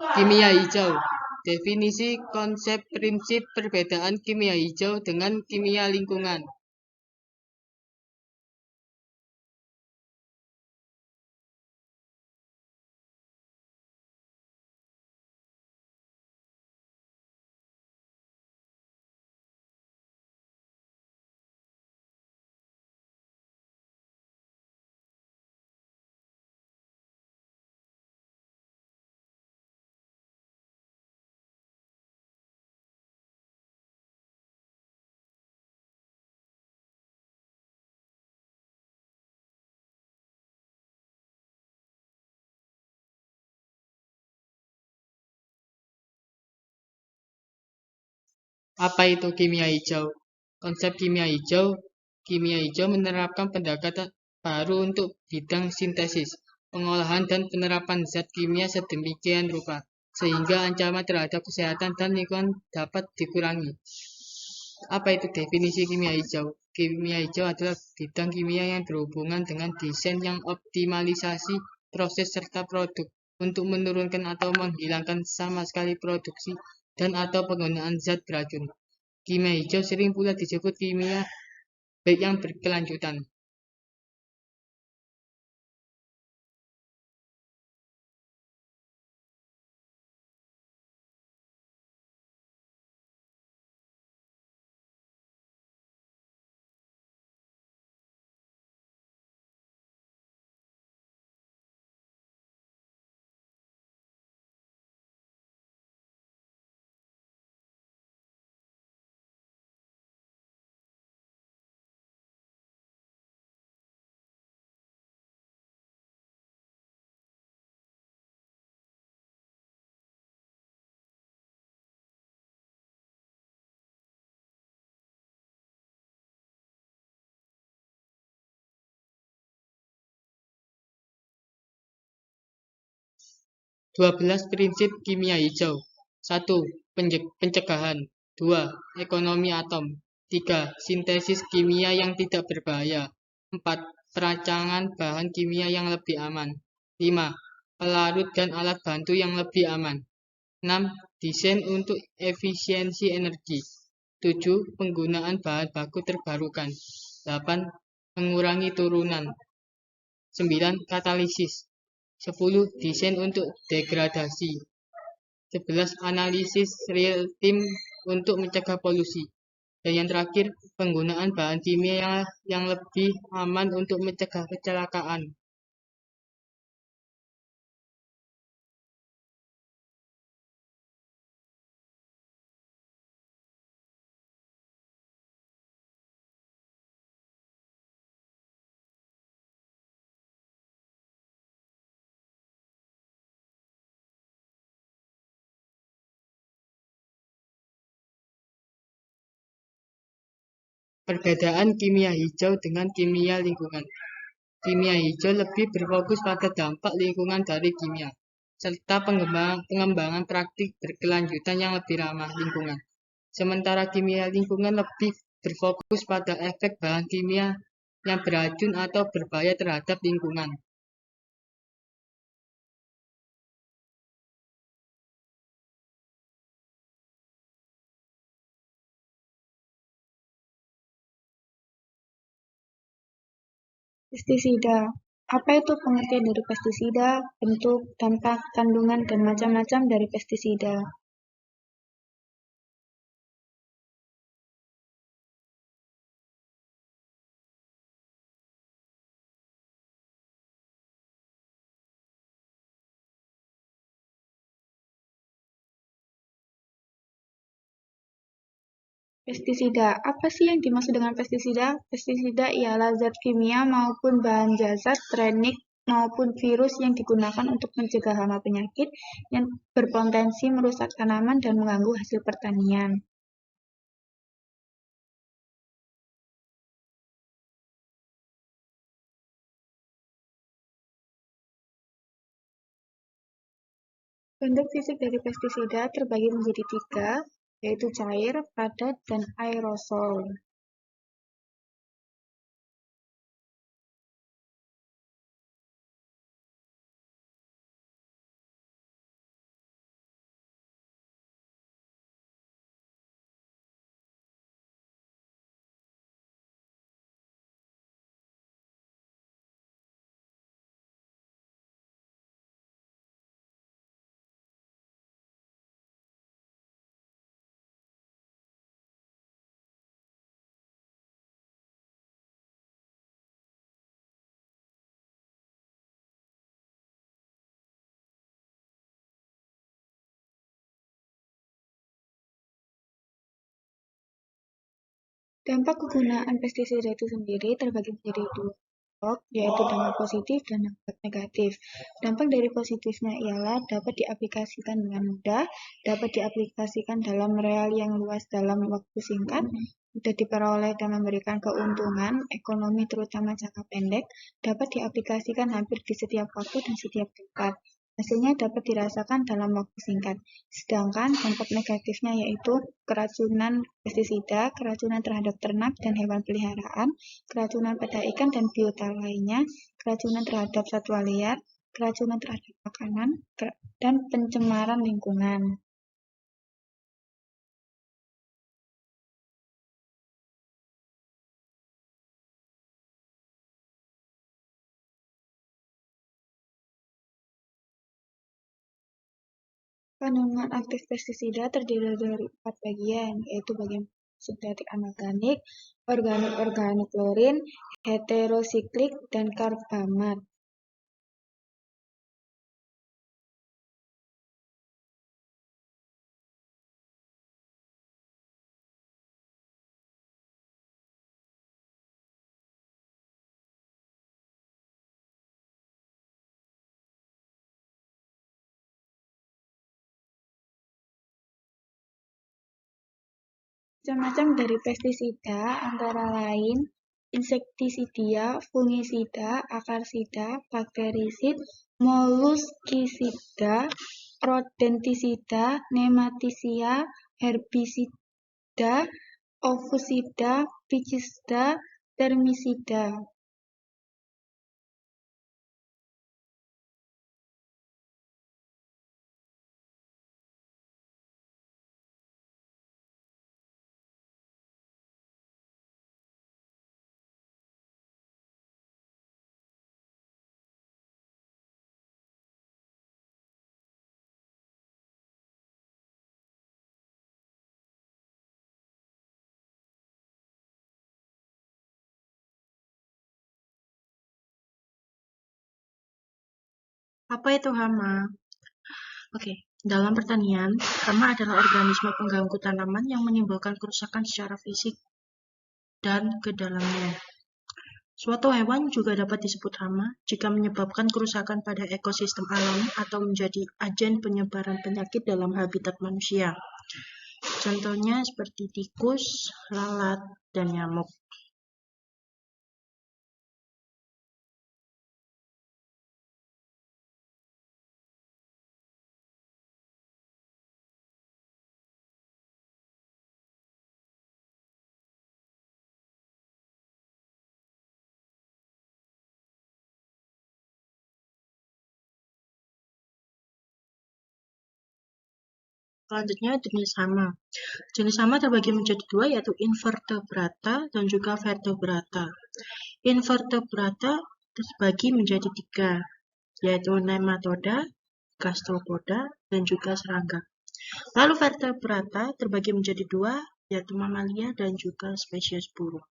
Kimia hijau. Definisi konsep prinsip perbedaan kimia hijau dengan kimia lingkungan. Apa itu kimia hijau? Konsep kimia hijau menerapkan pendekatan baru untuk bidang sintesis, pengolahan dan penerapan zat kimia sedemikian rupa, sehingga ancaman terhadap kesehatan dan lingkungan dapat dikurangi. Apa itu definisi kimia hijau? Kimia hijau adalah bidang kimia yang berhubungan dengan desain yang optimalisasi proses serta produk untuk menurunkan atau menghilangkan sama sekali produksi dan atau penggunaan zat beracun. Kimia hijau sering pula disebut kimia baik yang berkelanjutan. 12 prinsip kimia hijau. 1. Pencegahan. 2. Ekonomi atom. 3. Sintesis kimia yang tidak berbahaya. 4. Perancangan bahan kimia yang lebih aman. 5. Pelarut dan alat bantu yang lebih aman. 6. Desain untuk efisiensi energi. 7. Penggunaan bahan baku terbarukan. 8. Mengurangi turunan. 9. Katalisis. 10. Desain untuk degradasi. 11. Analisis real time untuk mencegah polusi. Dan yang terakhir, penggunaan bahan kimia yang lebih aman untuk mencegah kecelakaan. Perbedaan kimia hijau dengan kimia lingkungan. Kimia hijau lebih berfokus pada dampak lingkungan dari kimia, serta pengembangan praktik berkelanjutan yang lebih ramah lingkungan. Sementara kimia lingkungan lebih berfokus pada efek bahan kimia yang beracun atau berbahaya terhadap lingkungan. Pestisida. Apa itu pengertian dari pestisida, bentuk, dampak, kandungan, dan macam-macam dari pestisida? Pestisida. Apa sih yang dimaksud dengan pestisida? Pestisida ialah zat kimia maupun bahan zat, trenik, maupun virus yang digunakan untuk mencegah hama penyakit yang berpotensi merusak tanaman dan mengganggu hasil pertanian. Bentuk fisik dari pestisida terbagi menjadi tiga, yaitu cair, padat, dan aerosol. Dampak kegunaan pestisida itu sendiri terbagi menjadi dua kelompok, yaitu dampak positif dan dampak negatif. Dampak dari positifnya ialah dapat diaplikasikan dengan mudah, dapat diaplikasikan dalam real yang luas dalam waktu singkat, mudah diperoleh dan memberikan keuntungan ekonomi terutama jangka pendek, dapat diaplikasikan hampir di setiap waktu dan setiap tempat. Hasilnya dapat dirasakan dalam waktu singkat. Sedangkan dampak negatifnya yaitu keracunan pestisida, keracunan terhadap ternak dan hewan peliharaan, keracunan pada ikan dan biota lainnya, keracunan terhadap satwa liar, keracunan terhadap makanan, dan pencemaran lingkungan. Kandungan aktif pestisida terdiri dari 4 bagian, yaitu bagian sintetik anorganik, organik klorin, heterosiklik, dan karbamat. Macam-macam dari pestisida antara lain insektisida, fungisida, akarsida, bakterisid, moluskisida, rodentisida, nematisia, herbisida, ofusida, picisida, termisida. Apa itu hama? Oke, dalam pertanian, hama adalah organisme pengganggu tanaman yang menimbulkan kerusakan secara fisik dan ke dalamnya. Suatu hewan juga dapat disebut hama jika menyebabkan kerusakan pada ekosistem alam atau menjadi agen penyebaran penyakit dalam habitat manusia. Contohnya seperti tikus, lalat, dan nyamuk. Selanjutnya jenis hama. Jenis hama terbagi menjadi dua, yaitu invertebrata dan juga vertebrata. Invertebrata terbagi menjadi tiga, yaitu nematoda, gastropoda, dan juga serangga. Lalu vertebrata terbagi menjadi dua, yaitu mamalia dan juga spesies burung.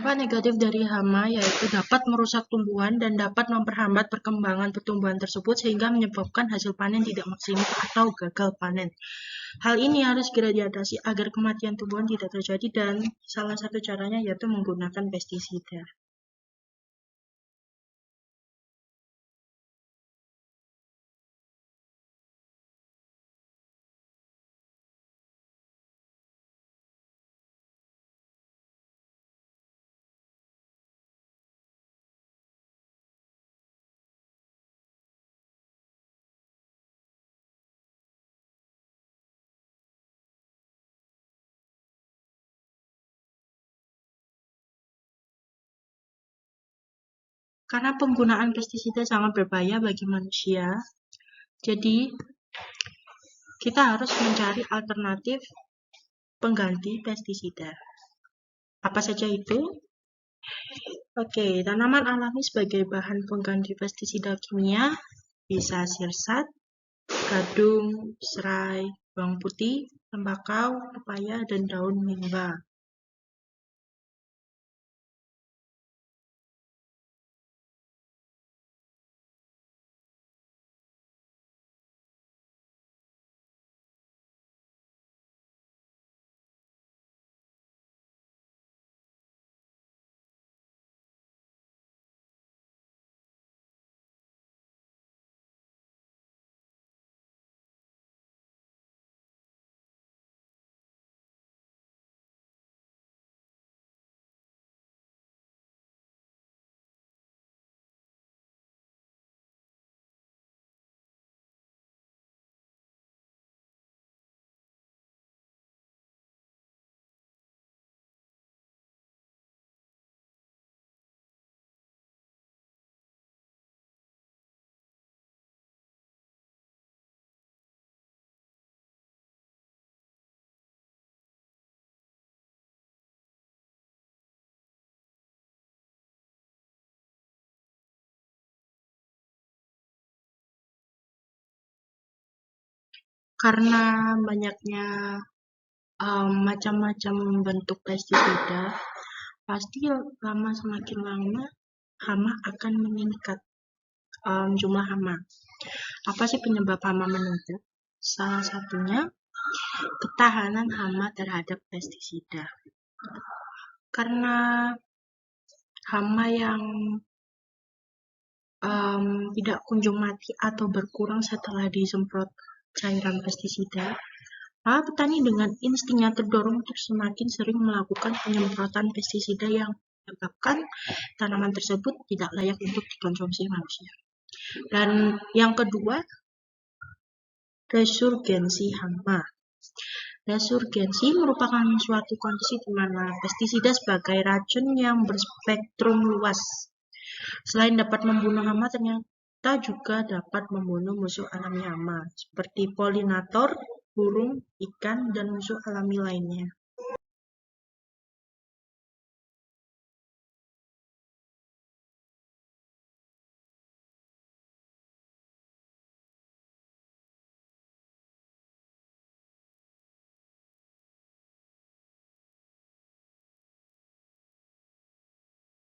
Dampak negatif dari hama yaitu dapat merusak tumbuhan dan dapat memperhambat perkembangan pertumbuhan tersebut sehingga menyebabkan hasil panen tidak maksimal atau gagal panen. Hal ini harus segera diatasi agar kematian tumbuhan tidak terjadi dan salah satu caranya yaitu menggunakan pestisida. Karena penggunaan pestisida sangat berbahaya bagi manusia, jadi kita harus mencari alternatif pengganti pestisida. Apa saja itu? Oke, tanaman alami sebagai bahan pengganti pestisida kimia bisa sirsat, gadung, serai, bawang putih, tembakau, pepaya, dan daun mingga. Karena banyaknya macam-macam bentuk pestisida, pasti semakin lama hama akan meningkat, jumlah hama. Apa sih penyebab hama meningkat? Salah satunya ketahanan hama terhadap pestisida. Karena hama yang tidak kunjung mati atau berkurang setelah disemprot cairan pestisida, maka petani dengan instingnya terdorong untuk semakin sering melakukan penyemprotan pestisida yang menyebabkan tanaman tersebut tidak layak untuk dikonsumsi manusia. Dan yang kedua, resurgensi hama. Resurgensi merupakan suatu kondisi di mana pestisida sebagai racun yang berspektrum luas. Selain dapat membunuh hama, ternyata juga dapat membunuh musuh alami hama, seperti polinator, burung, ikan, dan musuh alami lainnya.